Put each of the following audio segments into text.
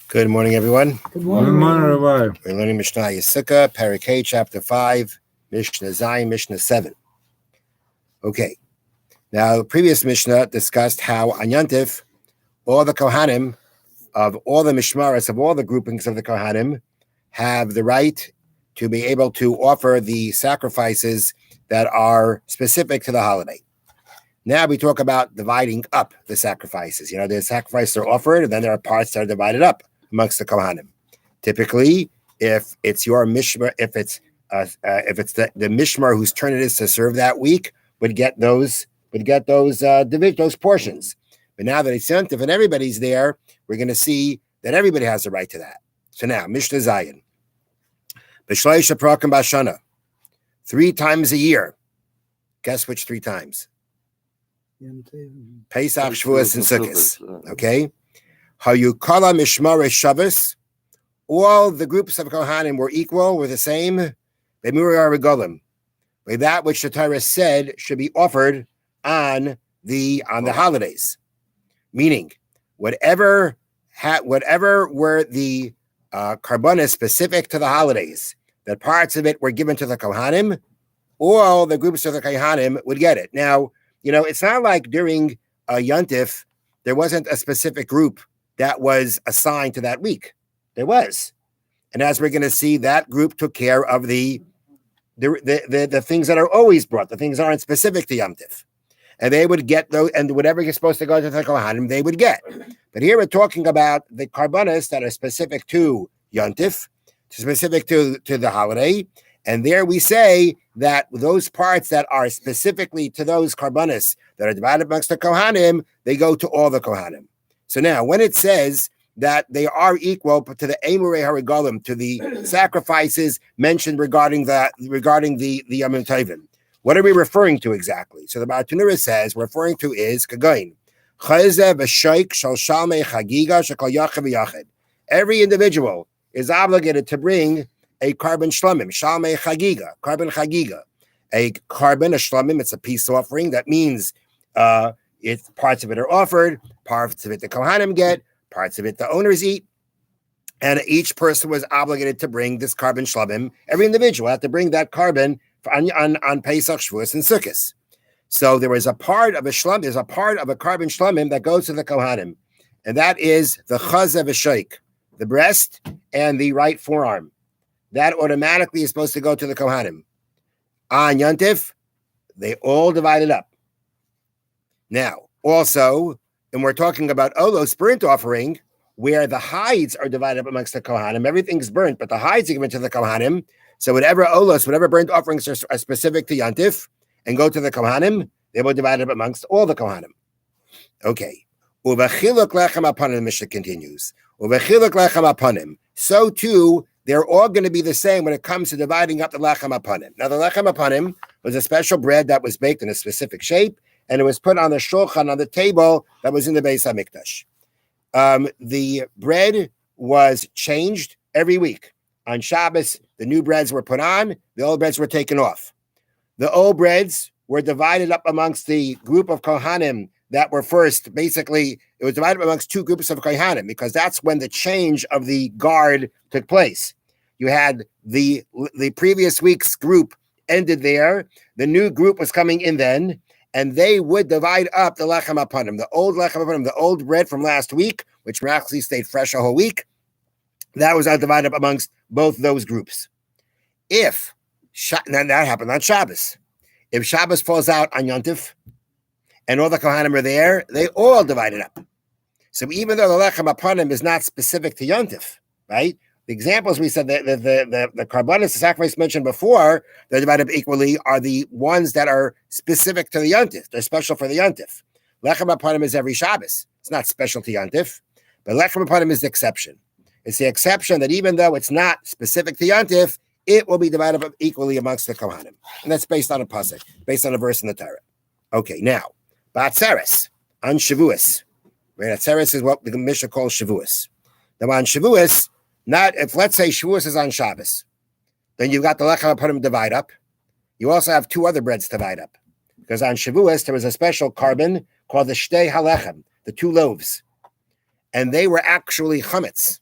Good morning, everyone. Good morning, Rabbi. We're learning Mishnah Yisukah, Parakeh, Chapter 5, Mishnah Zayin, Mishnah 7. Okay. Now, the previous Mishnah discussed how on Yantif, all the Kohanim of all the Mishmaras, of all the groupings of the Kohanim, have the right to be able to offer the sacrifices that are specific to the holiday. Now we talk about dividing up the sacrifices. The sacrifices are offered, and then there are parts that are divided up amongst the Kohanim. Typically, if it's your mishmar, if it's the mishmar whose turn it is to serve that week, would get those portions. But now that it's Yantif and everybody's there, we're going to see that everybody has the right to that. So now, Mishnah Zayin. B'shleish ha'prakim b'shana. 3 times a year. Guess which 3 times? Pesach, Shavuos, and Sukkot. Okay? Hayukala mishmar Shabbos. All the groups of Kohanim were equal, were the same. With that which the Torah said should be offered on the holidays. Meaning, whatever were the karbanos specific to the holidays, that parts of it were given to the Kohanim, all the groups of the Kohanim would get it. Now, it's not like during Yantif, there wasn't a specific group that was assigned to that week. There was. And as we're going to see, that group took care of the things that are always brought, the things that aren't specific to Yantif. And they would get those, and whatever is supposed to go to the Kohanim, they would get. But here we're talking about the karbanos that are specific to Yantif, specific to the holiday. And there we say that those parts that are specifically to those karbanos that are divided amongst the Kohanim, they go to all the Kohanim. So now, when it says that they are equal to the Emurei Harigalim, to the sacrifices mentioned regarding the Yom Tovim, what are we referring to exactly? So the Bartanura says referring to is Kagain. Every individual is obligated to bring a carbon shlamim, shalmei chagiga, carbon chagiga, a shlamim. It's a peace offering. That means it's parts of it are offered, parts of it the Kohanim get, parts of it the owners eat, and each person was obligated to bring this carbon shlamim. Every individual had to bring that carbon on Pesach, Shavuos, and Sukkot. So there is a part of a shlamim, there's a part of a carbon shlamim that goes to the Kohanim, and that is the chazah v'shoik, the breast and the right forearm. That automatically is supposed to go to the Kohanim. On Yantif, they all divided up. Now, also, and we're talking about Olos burnt offering, where the hides are divided up amongst the Kohanim. Everything's burnt, but the hides are given to the Kohanim. So whatever burnt offerings are specific to Yantif and go to the Kohanim, they will divide up amongst all the Kohanim. Okay. Uvechiluk lechem apanim, the Mishnah continues. Uvechiluk lechem apanim. So too, they're all going to be the same when it comes to dividing up the lechem apanim. Now, the lechem apanim was a special bread that was baked in a specific shape, and it was put on the shulchan, on the table that was in the Beis HaMikdash. The bread was changed every week. On Shabbos, the new breads were put on, the old breads were taken off. The old breads were divided up amongst the group of Kohanim that were first. Basically, it was divided up amongst 2 groups of Kohanim because that's when the change of the guard took place. You had the previous week's group ended there. The new group was coming in then, and they would divide up the lechem apanim, the old lechem apanim, the old bread from last week, which miraculously stayed fresh a whole week. That was divided up amongst both those groups. Now that happened on Shabbos. If Shabbos falls out on Yantif, and all the Kohanim are there, they all divided up. So even though the lechem apanim is not specific to Yantif, right? The examples we said, the karbanos, the sacrifice mentioned before, they're divided up equally, are the ones that are specific to the Yantif. They're special for the Yantif. Lechem apanim is every Shabbos. It's not special to Yantif, but lechem apanim is the exception. It's the exception that even though it's not specific to Yantif, it will be divided up equally amongst the Kohanim. And that's based on a pasuk, based on a verse in the Torah. Okay, now, Ba'atzeres, on Shavuos. Right, Atzeres is what the Mishnah calls Shavuos. Now on Shavuos, if let's say Shavuos is on Shabbos, then you've got the lechem apanim divide up. You also have 2 other breads divide up. Because on Shavuos, there was a special carbon called the Shtei HaLechem, the 2 loaves. And they were actually chametz.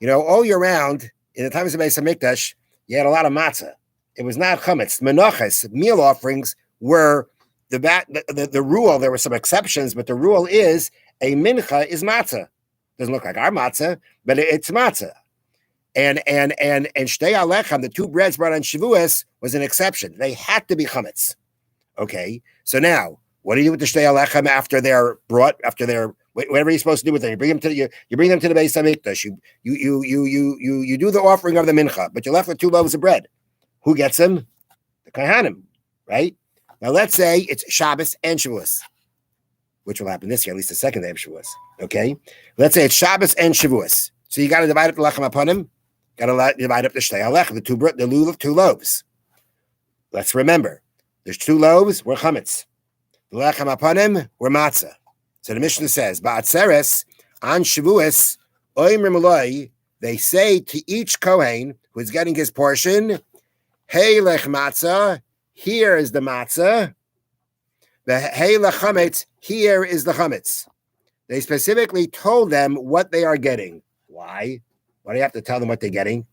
all year round, in the times of Beis HaMikdash, you had a lot of matzah. It was not chametz. Menachas, meal offerings, were the rule. There were some exceptions, but the rule is a mincha is matzah. Doesn't look like our matzah, but it's matzah. And shtei alechem, the two breads brought on Shavuos, was an exception. They had to be chametz. Okay, so now what do you do with the shtei alechem after they're brought? After they're whatever you're supposed to do with them, you bring them to you bring them to the Beis HaMikdash. You do the offering of the mincha, but you're left with 2 loaves of bread. Who gets them? The kohanim, right? Now let's say it's Shabbos and Shavuos, which will happen this year, at least the second day of Shavuos. Okay, let's say it's Shabbos and Shavuos. So you got to divide up the lechem upon him. Got to divide up the shtei alechem, the lulav, 2 loaves. Let's remember, there's 2 loaves. We're chametz. The lechem upon him. We're matzah. So the Mishna says, Ba'atzeres, on Shavuos, oimrim eloi, they say to each Kohen who's getting his portion, Hey lech matzah, here is the matzah. The hey lech chametz, here is the chametz. They specifically told them what they are getting. Why? Why do you have to tell them what they're getting?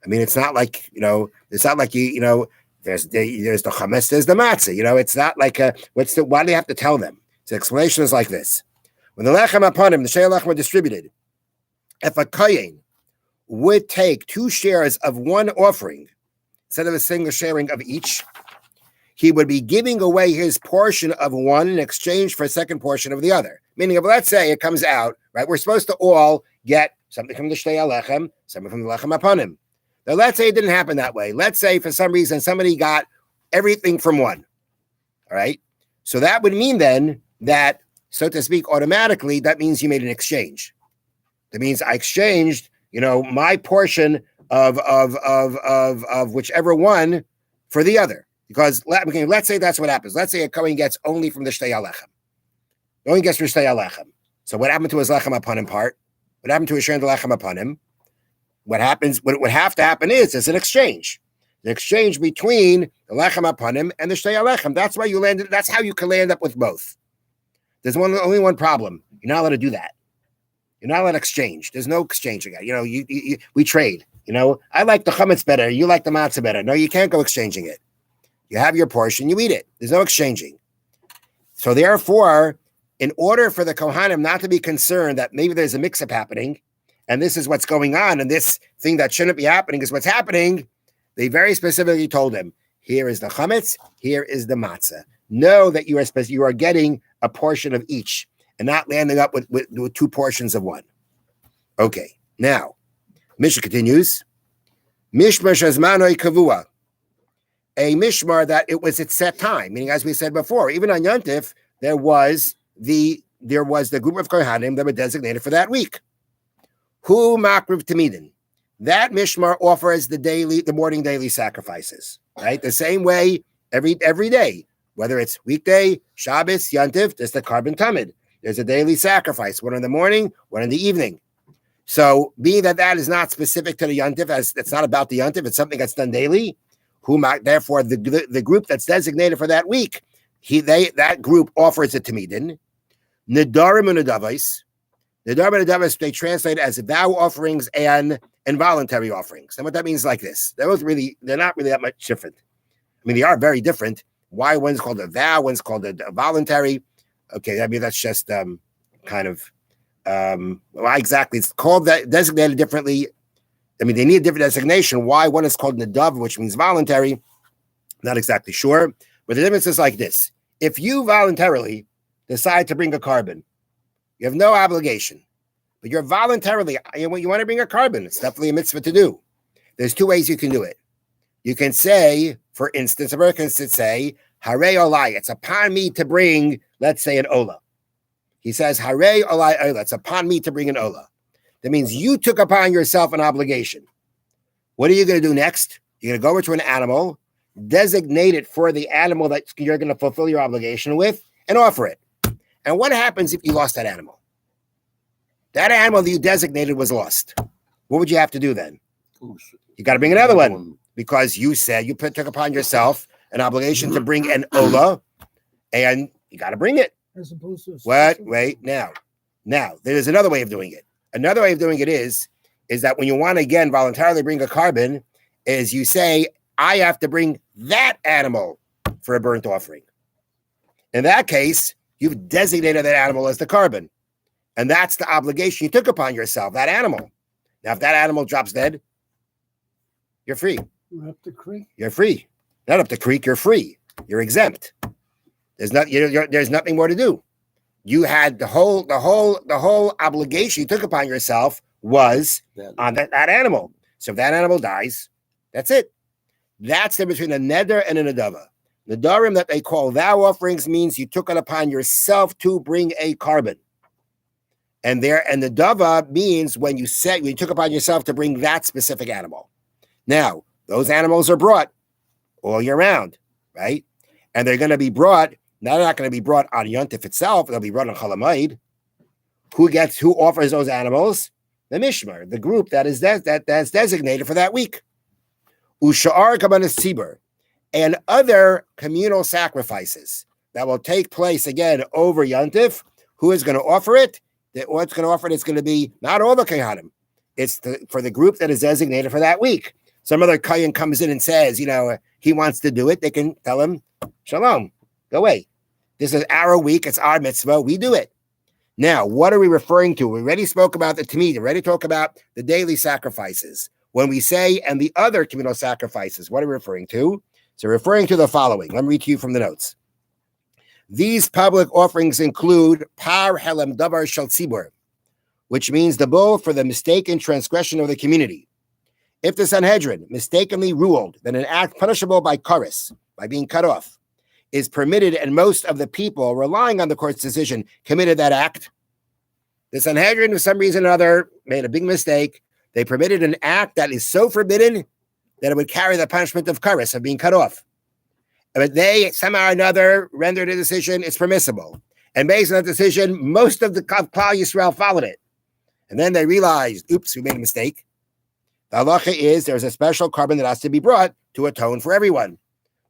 I mean, it's not like, it's not like there's the chametz, there's the matzah. It's not like why do you have to tell them? The explanation is like this. When the lechem upon him, the shei lechem were distributed, if a kohen would take 2 shares of one offering, instead of a single sharing of each, he would be giving away his portion of one in exchange for a second portion of the other. Meaning, let's say it comes out, right? We're supposed to all get something from the shtei alechem, something from the lechem upon him. Now, let's say it didn't happen that way. Let's say for some reason somebody got everything from one. All right? So that would mean then that, so to speak, automatically, that means you made an exchange. That means I exchanged, my portion of whichever one for the other. Because let's say that's what happens. Let's say a kohen gets only from the shtei alechem. Only gets from shtei alechem. So what happened to his lechem upon him part? What happened to his share lechem upon him? What would have to happen is an exchange. The exchange between the lechem upon him and the shtei alechem. That's why you landed. That's how you can land up with both. There's only one problem. You're not allowed to do that. You're not allowed to exchange. There's no exchanging. We trade. I like the chametz better. You like the matzah better. No, you can't go exchanging it. You have your portion. You eat it. There's no exchanging. So therefore, in order for the kohanim not to be concerned that maybe there's a mix-up happening, and this is what's going on, and this thing that shouldn't be happening is what's happening, they very specifically told them, here is the chametz, here is the matzah. Know that you are getting a portion of each and not landing up with 2 portions of one. Okay, now, Mishna continues, Mishmar shazmanoi kavua, a mishmar that it was its set time, meaning as we said before, even on Yontif, there was the group of kohanim that were designated for that week. Hu makriv tamidin. That mishmar offers the morning daily sacrifices, right? The same way every day, whether it's weekday, Shabbos, Yontif, there's the carbon tamid. There's a daily sacrifice, one in the morning, one in the evening. So being that is not specific to the Yontif, as it's not about the Yontif, it's something that's done daily. Therefore, the group that's designated for that week, that group offers it to tamidin. Nedarim and nedavos. Nedarim and nedavos they translate as vow offerings and involuntary offerings. And what that means is like this: they're not really that much different. I mean, they are very different. Why one's called a vow, one's called a voluntary. Okay, I mean that's just why exactly it's called that designated differently. I mean, they need a different designation. Why one is called nadav, which means voluntary, not exactly sure. But the difference is like this. If you voluntarily decide to bring a carbon, you have no obligation, but you're voluntarily, you want to bring a carbon, it's definitely a mitzvah to do. There's 2 ways you can do it. You can say, for instance, a person could say, Harei olai, it's upon me to bring, let's say, an ola. He says, Harei olai ola, it's upon me to bring an ola. That means you took upon yourself an obligation. What are you going to do next? You're going to go over to an animal, designate it for the animal that you're going to fulfill your obligation with, and offer it. And what happens if you lost that animal? That animal that you designated was lost. What would you have to do then? You got to bring another one because you said you took upon yourself an obligation to bring an ola, and you got to bring it. As opposed to what? Wait, now, there's another way of doing it. Another way of doing it is is that when you want to, again, voluntarily bring a carbon, is you say, I have to bring that animal for a burnt offering. In that case, you've designated that animal as the carbon. And that's the obligation you took upon yourself, that animal. Now, if that animal drops dead, you're free. Up the creek. You're free. Not up the creek, you're free. You're exempt. There's nothing more to do. You had the whole obligation you took upon yourself was on that animal. So if that animal dies, that's it. That's the difference between a neder and a nedava. Nedarim that they call vow offerings means you took it upon yourself to bring a carbon. And the nedava means when you took upon yourself to bring that specific animal. Now, those animals are brought all year round, right? And they're going to be brought. Now they're not going to be brought on Yontif itself. They'll be brought on Chalamayid. Who offers those animals? The Mishmar, the group that's designated for that week. Usha'ar Kabanas Tzibur, and other communal sacrifices that will take place again over Yontif. Who is going to offer it? What's going to offer it is going to be not all the Kehanim. It's for the group that is designated for that week. Some other Kayan comes in and says, he wants to do it. They can tell him, Shalom, go away. This is our week. It's our mitzvah. We do it. Now, what are we referring to? We already spoke about the Tamid. We already talked about the daily sacrifices. When we say, and the other communal sacrifices, what are we referring to? So referring to the following. Let me read to you from the notes. These public offerings include Par Helem Davar Shel Tzibur, which means the bull for the mistaken transgression of the community. If the Sanhedrin mistakenly ruled that an act punishable by karis, by being cut off, is permitted and most of the people relying on the court's decision committed that act, the Sanhedrin, for some reason or other, made a big mistake. They permitted an act that is so forbidden that it would carry the punishment of karis, of being cut off. But they somehow or another rendered a decision, it's permissible. And based on that decision, most of the Klal Yisrael followed it. And then they realized, oops, we made a mistake. The halacha is there's a special carbon that has to be brought to atone for everyone.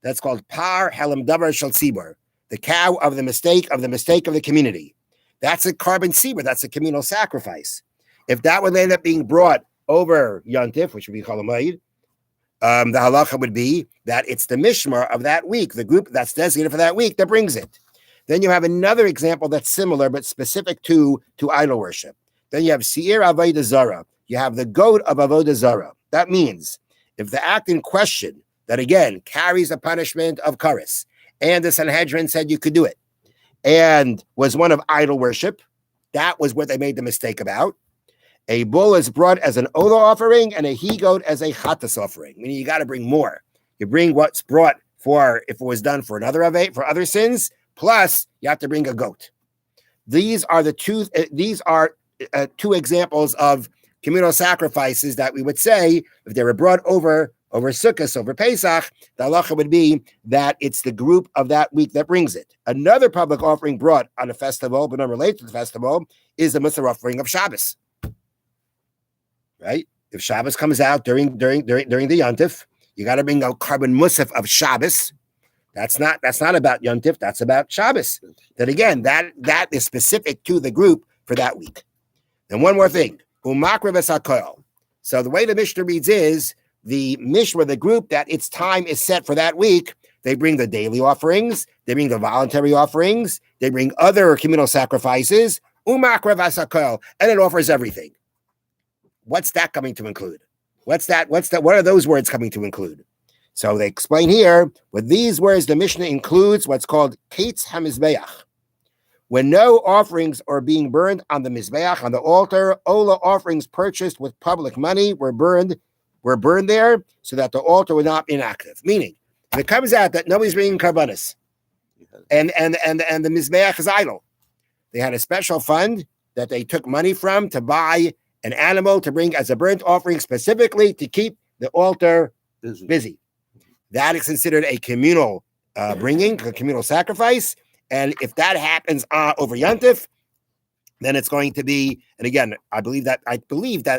That's called Par Helem Davar Shel Tzibur, the cow of the mistake of the community. That's a carbon tzibur. That's a communal sacrifice. If that would end up being brought over Yontif, which would be Chalamayid, the halacha would be that it's the mishmar of that week, the group that's designated for that week, that brings it. Then you have another example that's similar but specific to idol worship. Then you have Seir Avodah Zarah. You have the goat of Avodah Zarah. That means if the act in question, that again carries a punishment of karis, and the Sanhedrin said you could do it, and was one of idol worship, that was what they made the mistake about. A bull is brought as an olah offering, and a he-goat as a chatas offering. Meaning you got to bring more. You bring what's brought for if it was done for for other sins, plus you have to bring a goat. These are two examples of communal sacrifices that we would say if they were brought over Sukkot, over Pesach, the halacha would be that it's the group of that week that brings it. Another public offering brought on a festival, but not related to the festival, is the Musar offering of Shabbos. Right? If Shabbos comes out during the Yontif, you got to bring a carbon musaf of Shabbos. That's not about Yontif. That's about Shabbos. That again, that is specific to the group for that week. And one more thing, umakra v'sakoil. So the way the Mishnah reads is the Mishra, the group that its time is set for that week. They bring the daily offerings. They bring the voluntary offerings. They bring other communal sacrifices. Umakra v'sakoil, and it offers everything. What's that coming to include? What are those words coming to include? So they explain here, with these words, the Mishnah includes what's called Kates HaMizbeach. When no offerings are being burned on the Mizbeach, on the altar, Ola offerings purchased with public money were burned there so that the altar would not be inactive. Meaning, if it comes out that nobody's bringing karbanis and the Mizbeach is idle, they had a special fund that they took money from to buy an animal to bring as a burnt offering specifically to keep the altar busy. That is considered a communal bringing, a communal sacrifice. And if that happens over Yontif, then it's going to be, and again, I believe that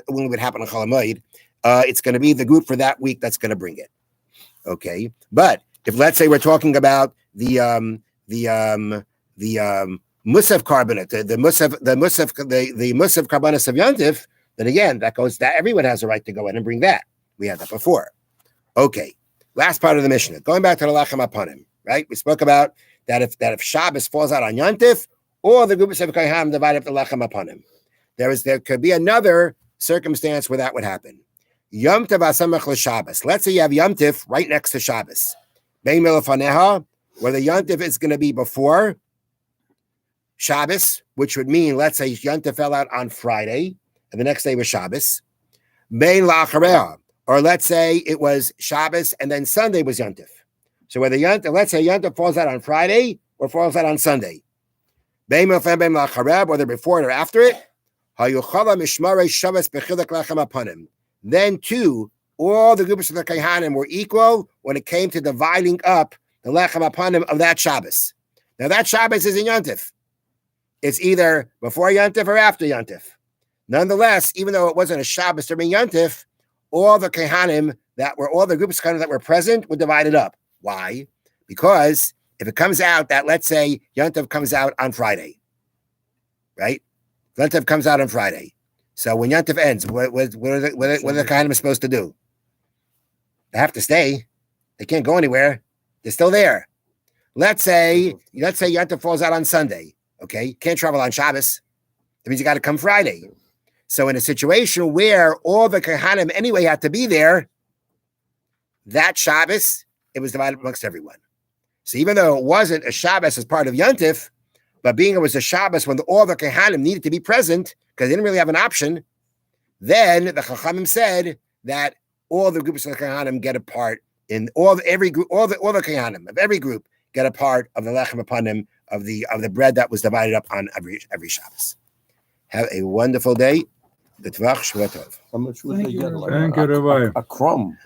when it would happen on Chalamayid, it's going to be the group for that week that's going to bring it. Okay. But if let's say we're talking about the Musaf carbonate, the Musaf carbonus of Yontif, then again, that everyone has a right to go in and bring that. We had that before. Okay, last part of the Mishnah. Going back to the Lechem Apanim, right? We spoke about that if Shabbos falls out on Yontif, all the groups of Kohanim divide up the Lechem Apanim. There could be another circumstance where that would happen. Yom Tov Asamach l'Shabbos. Let's say you have Yom Tiv right next to Shabbos. Bein Milafaneha, where the Yom Tiv is going to be before Shabbos, which would mean, let's say Yom Tiv fell out on Friday, and the next day was Shabbos. Bein La'achareha, or let's say it was Shabbos, and then Sunday was Yom Tiv. So whether let's say Yom Tiv falls out on Friday, or falls out on Sunday. Bein Milafaneha, Bein La'achareha, whether before it or after it. Hayuchala Mishmarei Shabbos Bechilak Lechem Apanim. Then too, all the groups of the Kohanim were equal when it came to dividing up the Lechem Apanim of that Shabbos. Now that Shabbos is in Yontif. It's either before Yontif or after Yontif. Nonetheless, even though it wasn't a Shabbos during Yontif, all the Kohanim all the groups of Kohanim that were present were divided up. Why? Because if it comes out that, let's say, Yontif comes out on Friday, right? Yontif comes out on Friday. So when Yontif ends, what are the Kohanim supposed to do? They have to stay. They can't go anywhere. They're still there. Let's say Yontif falls out on Sunday. Okay, can't travel on Shabbos. That means you got to come Friday. So in a situation where all the Kohanim anyway had to be there, that Shabbos, it was divided amongst everyone. So even though it wasn't a Shabbos as part of Yontif, but being it was a Shabbos when all the Kohanim needed to be present, because they didn't really have an option, then the Chachamim said that all the groups of the Kohanim get a part in every group, all the Kohanim of every group get a part of the Lechem Apanim of the bread that was divided up on every Shabbos. Have a wonderful day. The Tvach Shvat Tov. How much would they get? Like a crumb.